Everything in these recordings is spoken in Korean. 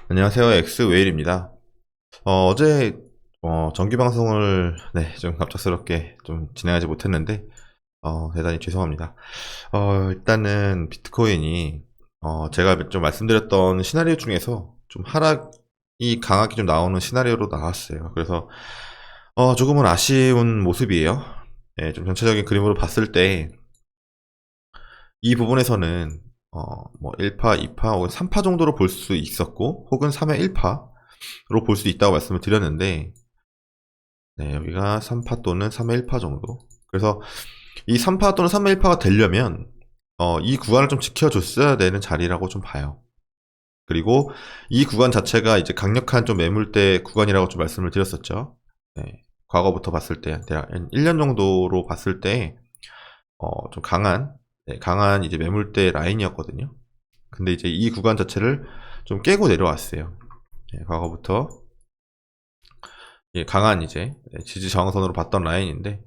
안녕하세요. 엑스웨일입니다. 어제 정기 방송을 좀 갑작스럽게 좀 진행하지 못했는데 대단히 죄송합니다. 일단은 비트코인이 제가 좀 말씀드렸던 시나리오 중에서 좀 하락이 강하게 좀 나오는 시나리오로 나왔어요. 그래서 조금은 아쉬운 모습이에요. 좀 전체적인 그림으로 봤을 때 이 부분에서는 뭐 1파, 2파, 혹은 3파 정도로 볼 수 있었고, 혹은 3의 1파로 볼 수 있다고 말씀을 드렸는데, 여기가 3파 또는 3의 1파 정도. 그래서 이 3파 또는 3의 1파가 되려면 이 구간을 좀 지켜줬어야 되는 자리라고 좀 봐요. 그리고 이 구간 자체가 이제 강력한 좀 매물대 구간이라고 좀 말씀을 드렸었죠. 과거부터 봤을 때, 대략 1년 정도로 봤을 때, 좀 강한 이제 매물대 라인이었거든요. 근데 이제 이 구간 자체를 좀 깨고 내려왔어요. 과거부터 강한 이제 지지 저항선으로 봤던 라인인데,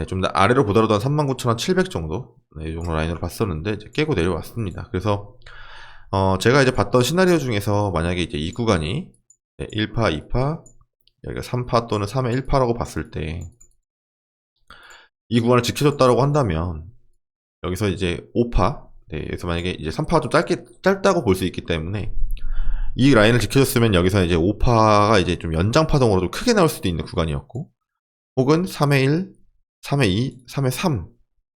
좀 더 아래로 보더라도 한 39,700 정도, 이 정도 라인으로 봤었는데 이제 깨고 내려왔습니다. 그래서 제가 이제 봤던 시나리오 중에서 만약에 이제 이 구간이 1파, 2파, 여기가 3파 또는 3의 1파라고 봤을 때 이 구간을 지켜줬다고 한다면 여기서 이제 5파, 여기서 만약에 이제 3파가 좀 짧다고 볼 수 있기 때문에 이 라인을 지켜줬으면 여기서 이제 5파가 이제 좀 연장파동으로 좀 크게 나올 수도 있는 구간이었고, 혹은 3의 1, 3의 2, 3의 3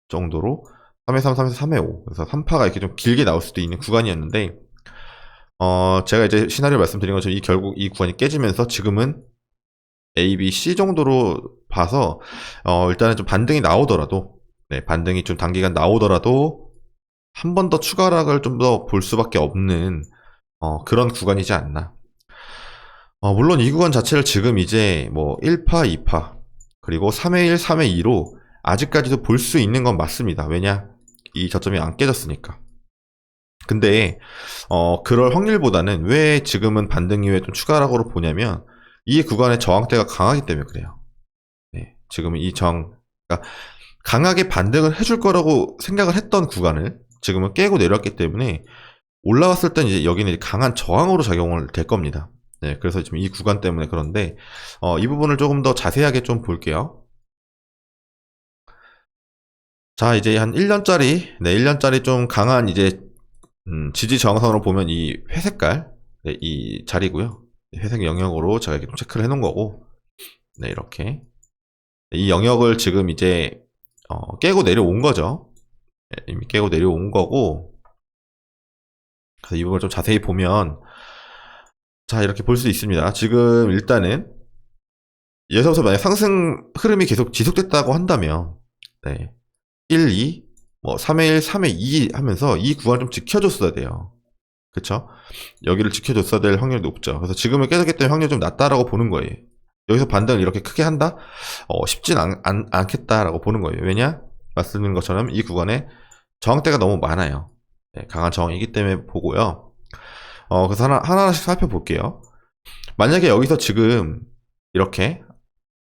정도로 3의 3, 3의 3의 5, 그래서 3파가 이렇게 좀 길게 나올 수도 있는 구간이었는데, 제가 이제 시나리오 말씀드린 것처럼 결국 이 구간이 깨지면서 지금은 A, B, C 정도로 봐서 일단은 좀 반등이 나오더라도, 반등이 좀 단기간 나오더라도 한 번 더 추가 하락을 좀 더 볼 수밖에 없는 그런 구간이지 않나. 물론 이 구간 자체를 지금 이제 뭐 1파, 2파, 그리고 3의 1, 3의 2로 아직까지도 볼 수 있는 건 맞습니다. 왜냐? 이 저점이 안 깨졌으니까. 근데 그럴 확률보다는 왜 지금은 반등 이후에 좀 추가 하락으로 보냐면 이 구간의 저항대가 강하기 때문에 그래요. 지금은 이 저항, 그러니까 강하게 반등을 해줄 거라고 생각을 했던 구간을 지금은 깨고 내려왔기 때문에 올라왔을 땐 이제 여기는 강한 저항으로 작용을 될 겁니다. 그래서 지금 이 구간 때문에 그런데 이 부분을 조금 더 자세하게 좀 볼게요. 자, 이제 한 1년짜리, 1년짜리 좀 강한 이제 지지 저항선으로 보면 이 회색깔, 이 자리고요. 회색 영역으로 제가 이렇게 좀 체크를 해놓은 거고, 이렇게 이 영역을 지금 이제 깨고 내려온 거죠. 이미 깨고 내려온 거고, 그래서 이 부분을 좀 자세히 보면 자, 이렇게 볼 수 있습니다. 지금 일단은 여기서부터 만약 상승 흐름이 계속 지속됐다고 한다면 1, 2, 뭐 3의 1, 3의 2 하면서 이 구간을 좀 지켜줬어야 돼요. 그쵸? 여기를 지켜줬어야 될 확률이 높죠. 그래서 지금은 깨졌기 때문에 확률이 좀 낮다라고 보는 거예요. 여기서 반등을 이렇게 크게 한다? 쉽진 않겠다라고 보는 거예요. 왜냐? 말씀드린 것처럼 이 구간에 저항대가 너무 많아요. 강한 저항이기 때문에 보고요. 그래서 하나씩 살펴볼게요. 만약에 여기서 지금 이렇게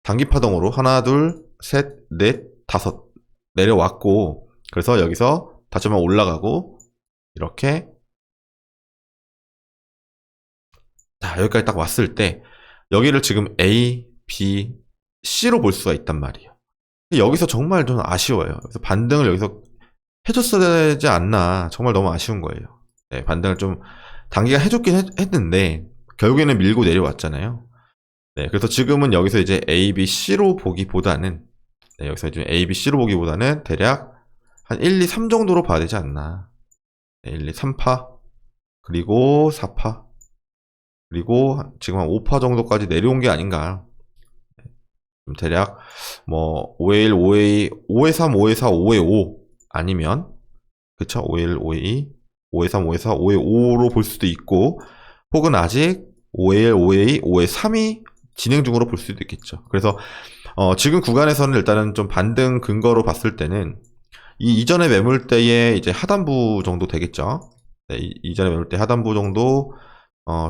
단기 파동으로 하나, 둘, 셋, 넷, 다섯 내려왔고, 그래서 여기서 다시 한번 올라가고, 이렇게 자, 여기까지 딱 왔을 때 여기를 지금 A, B, C로 볼 수가 있단 말이에요. 여기서 정말 좀 아쉬워요. 그래서 반등을 여기서 해줬어야 되지 않나, 정말 너무 아쉬운 거예요. 반등을 좀 단기간 해줬긴 했는데 결국에는 밀고 내려왔잖아요. 그래서 지금은 여기서 이제 A, B, C로 보기보다는 여기서 이제 A, B, C로 보기보다는 대략 한 1, 2, 3 정도로 봐야 되지 않나. 1, 2, 3파 그리고 4파 그리고 지금 한 5파 정도까지 내려온 게 아닌가. 대략 뭐 5의 1, 5의 2, 5의 3, 5의 4, 5의 5 아니면 그쵸? 5의 1, 5의 2, 5의 3, 5의 4, 5의 5로 볼 수도 있고, 혹은 아직 5의 1, 5의 2, 5의 3이 진행 중으로 볼 수도 있겠죠. 그래서 지금 구간에서는 일단은 좀 반등 근거로 봤을 때는 이 이전의 매물대의 이제 하단부 정도 되겠죠. 이전의 매물대 하단부 정도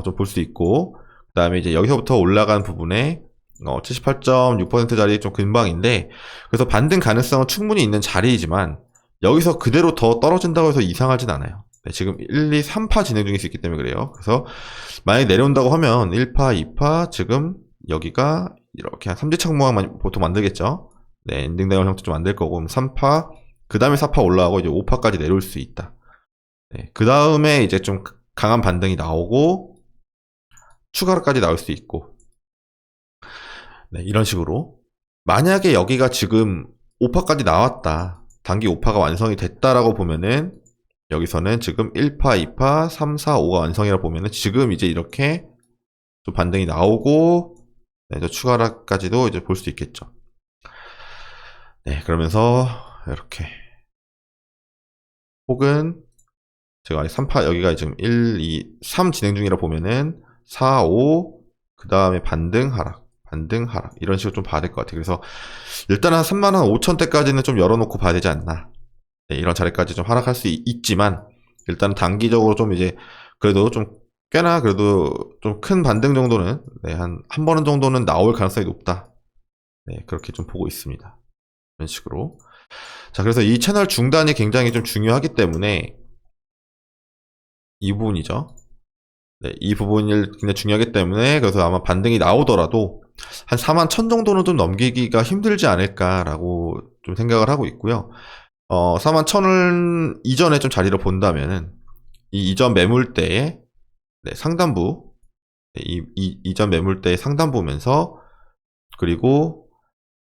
좀 볼 수 있고, 그 다음에 이제 여기서부터 올라간 부분에 78.6%짜리 좀 근방인데, 그래서 반등 가능성은 충분히 있는 자리이지만 여기서 그대로 더 떨어진다고 해서 이상하진 않아요. 네, 지금 1, 2, 3파 진행 중일 수 있기 때문에 그래요. 그래서 만약에 내려온다고 하면 1파, 2파, 지금 여기가 이렇게 한 삼지창 모양 보통 만들겠죠. 네, 엔딩 다이얼 형태 좀 만들 거고 3파, 그 다음에 4파 올라가고 이제 5파까지 내려올 수 있다. 네, 그 다음에 이제 좀 강한 반등이 나오고 추가로까지 나올 수 있고, 네, 이런 식으로 만약에 여기가 지금 5파까지 나왔다, 단기 5파가 완성이 됐다라고 보면은 여기서는 지금 1파, 2파, 3, 4, 5가 완성이라고 보면은 지금 이제 이렇게 좀 반등이 나오고, 네, 추가라까지도 이제 볼 수 있겠죠. 네, 그러면서 이렇게 혹은 제가 3파 여기가 지금 1, 2, 3 진행 중이라 보면은 4, 5, 그 다음에 반등 하락, 반등 하락 이런 식으로 좀 봐야 될 것 같아요. 그래서 일단 한 35,000대까지는 좀 열어놓고 봐야 되지 않나. 네, 이런 자리까지 좀 하락할 수 있지만 일단 단기적으로 좀 이제 그래도 좀 꽤나 그래도 좀 큰 반등 정도는, 네, 한 번 정도는 나올 가능성이 높다. 네, 그렇게 좀 보고 있습니다. 이런 식으로. 자, 그래서 이 채널 중단이 굉장히 좀 중요하기 때문에 이 부분이죠. 네, 이 부분이 굉장히 중요하기 때문에 그래서 아마 반등이 나오더라도 한 41,000 정도는 좀 넘기기가 힘들지 않을까라고 좀 생각을 하고 있고요. 41,000을 이전에 좀 자리를 본다면은 이 이전 매물대의, 네, 상단부, 네, 이전 매물대의 상단부면서 그리고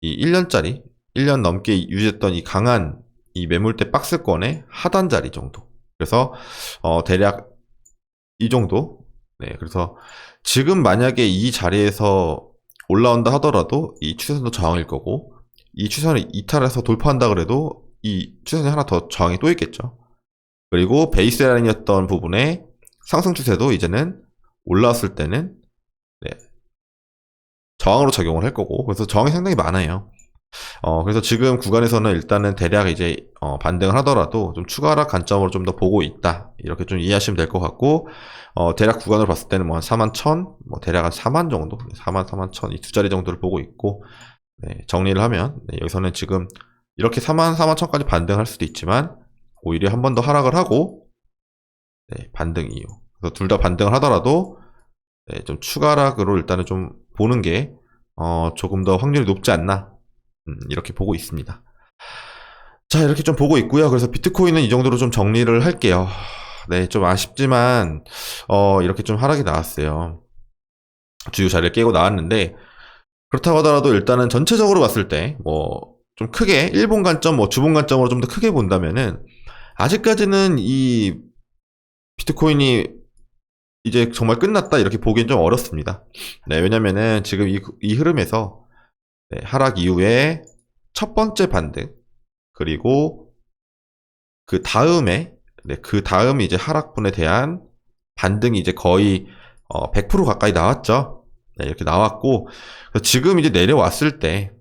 이 1년짜리 1년 넘게 유지했던 이 강한 이 매물대 박스권의 하단 자리 정도. 그래서 대략 이 정도. 네, 그래서 지금 만약에 이 자리에서 올라온다 하더라도 이 추세선도 저항일 거고, 이 추세선을 이탈해서 돌파한다 그래도 이 추세선이 하나 더 저항이 또 있겠죠. 그리고 베이스 라인이었던 부분에 상승 추세도 이제는 올라왔을 때는, 네, 저항으로 작용을 할 거고, 그래서 저항이 상당히 많아요. 그래서 지금 구간에서는 일단은 대략 이제 반등을 하더라도 좀 추가 하락 관점으로 좀 더 보고 있다, 이렇게 좀 이해하시면 될 것 같고, 대략 구간을 봤을 때는 뭐 한 41,000, 뭐 대략 한 4만 정도, 4만, 41,000 이 두 자리 정도를 보고 있고, 네, 정리를 하면, 네, 여기서는 지금 이렇게 4만, 41,000까지 반등할 수도 있지만 오히려 한 번 더 하락을 하고, 네, 반등 이후, 그래서 둘 다 반등을 하더라도, 네, 좀 추가 하락으로 일단은 좀 보는 게 조금 더 확률이 높지 않나, 이렇게 보고 있습니다. 자, 이렇게 좀 보고 있고요. 그래서 비트코인은 이 정도로 좀 정리를 할게요. 네, 좀 아쉽지만 이렇게 좀 하락이 나왔어요. 주요 자리를 깨고 나왔는데, 그렇다고 하더라도 일단은 전체적으로 봤을 때 뭐 좀 크게 일본 관점, 뭐 주봉 관점으로 좀 더 크게 본다면은 아직까지는 이 비트코인이 이제 정말 끝났다 이렇게 보기엔 좀 어렵습니다. 네, 왜냐면은 지금 이 흐름에서, 네, 하락 이후에 첫 번째 반등, 그리고 그 다음에, 네, 그 다음 이제 하락분에 대한 반등이 이제 거의 100% 가까이 나왔죠. 네, 이렇게 나왔고, 지금 이제 내려왔을 때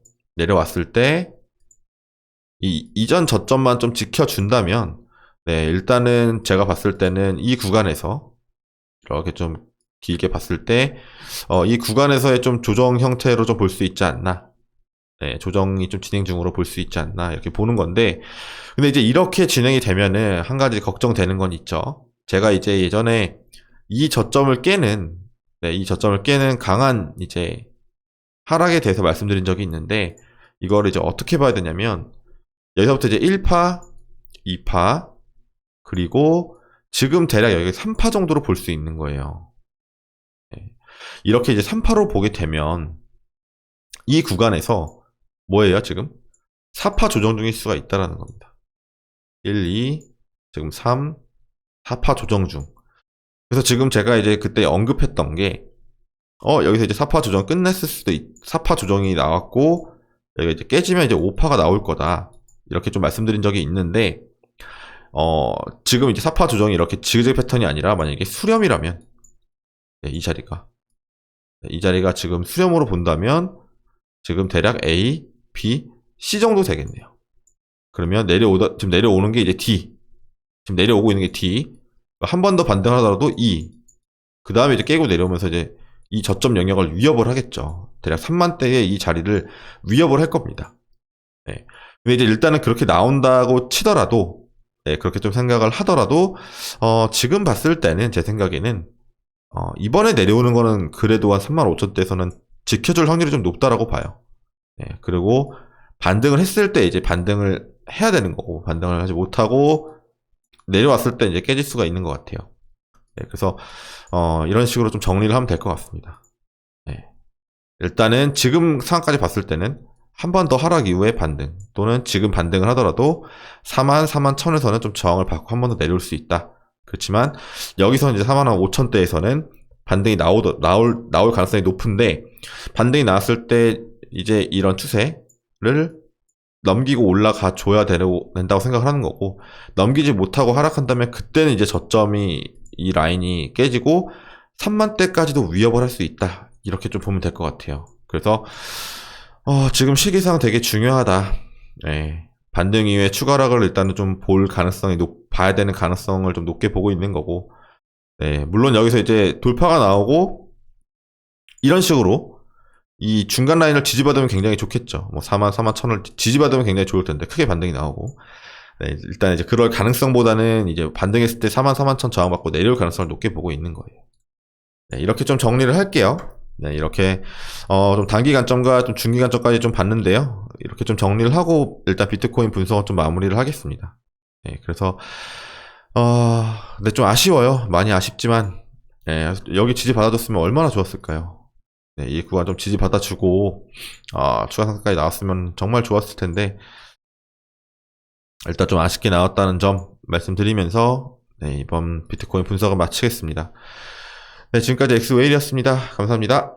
이 이전 저점만 좀 지켜준다면, 네, 일단은 제가 봤을 때는 이 구간에서 이렇게 좀 길게 봤을 때 이 구간에서의 좀 조정 형태로 좀 볼 수 있지 않나. 네, 조정이 좀 진행 중으로 볼 수 있지 않나 이렇게 보는 건데, 근데 이제 이렇게 진행이 되면은 한 가지 걱정되는 건 있죠. 제가 이제 예전에 이 저점을 깨는, 네, 이 저점을 깨는 강한 이제 하락에 대해서 말씀드린 적이 있는데, 이거를 이제 어떻게 봐야 되냐면 여기서부터 이제 1파, 2파, 그리고 지금 대략 여기 3파 정도로 볼 수 있는 거예요. 네. 이렇게 이제 3파로 보게 되면 이 구간에서 뭐예요, 지금? 4파 조정 중일 수가 있다라는 겁니다. 1, 2, 지금 3, 4파 조정 중. 그래서 지금 제가 이제 그때 언급했던 게, 여기서 이제 4파 조정 끝냈을 수도 4파 조정이 나왔고, 여기가 이제 깨지면 이제 5파가 나올 거다. 이렇게 좀 말씀드린 적이 있는데, 지금 이제 4파 조정이 이렇게 지그재그 패턴이 아니라 만약에 수렴이라면, 네, 이 자리가. 네, 이 자리가 지금 수렴으로 본다면, 지금 대략 A, B, C 정도 되겠네요. 그러면 지금 내려오는 게 이제 D. 지금 내려오고 있는 게 D. 한 번 더 반등하더라도 E. 그 다음에 이제 깨고 내려오면서 이제 이 저점 영역을 위협을 하겠죠. 대략 3만대의 이 자리를 위협을 할 겁니다. 네. 근데 이제 일단은 그렇게 나온다고 치더라도, 네, 그렇게 좀 생각을 하더라도, 지금 봤을 때는 제 생각에는, 이번에 내려오는 거는 그래도 한 35,000대에서는 지켜줄 확률이 좀 높다라고 봐요. 네, 그리고 반등을 했을 때 이제 반등을 해야 되는 거고, 반등을 하지 못하고 내려왔을 때 이제 깨질 수가 있는 것 같아요. 네, 그래서, 이런 식으로 좀 정리를 하면 될 것 같습니다. 네. 일단은 지금 상황까지 봤을 때는 한 번 더 하락 이후에 반등, 또는 지금 반등을 하더라도 41,000에서는 좀 저항을 받고 한 번 더 내려올 수 있다. 그렇지만 여기서 이제 45,000대에서는 반등이 나올 가능성이 높은데, 반등이 나왔을 때 이제 이런 추세를 넘기고 올라가 줘야 된다고 생각을 하는 거고, 넘기지 못하고 하락한다면 그때는 이제 저점이 이 라인이 깨지고 3만대까지도 위협을 할 수 있다. 이렇게 좀 보면 될 것 같아요. 그래서 지금 시기상 되게 중요하다. 네. 반등 이후에 추가 하락을 일단은 좀 볼 가능성이 봐야 되는 가능성을 좀 높게 보고 있는 거고, 네. 물론 여기서 이제 돌파가 나오고 이런 식으로 이 중간 라인을 지지받으면 굉장히 좋겠죠. 뭐 41,000을 지지받으면 굉장히 좋을 텐데, 크게 반등이 나오고. 네, 일단 이제 그럴 가능성보다는 이제 반등했을 때 44,000 저항받고 내려올 가능성을 높게 보고 있는 거예요. 네, 이렇게 좀 정리를 할게요. 네, 이렇게 좀 단기 관점과 좀 중기 관점까지 좀 봤는데요. 이렇게 좀 정리를 하고 일단 비트코인 분석은 좀 마무리를 하겠습니다. 네, 그래서 네, 좀 아쉬워요. 많이 아쉽지만, 네, 여기 지지 받아줬으면 얼마나 좋았을까요? 네, 이 구간 좀 지지 받아주고 추가 상승까지 나왔으면 정말 좋았을 텐데, 일단 좀 아쉽게 나왔다는 점 말씀드리면서, 네, 이번 비트코인 분석을 마치겠습니다. 네, 지금까지 엑스웨일이었습니다. 감사합니다.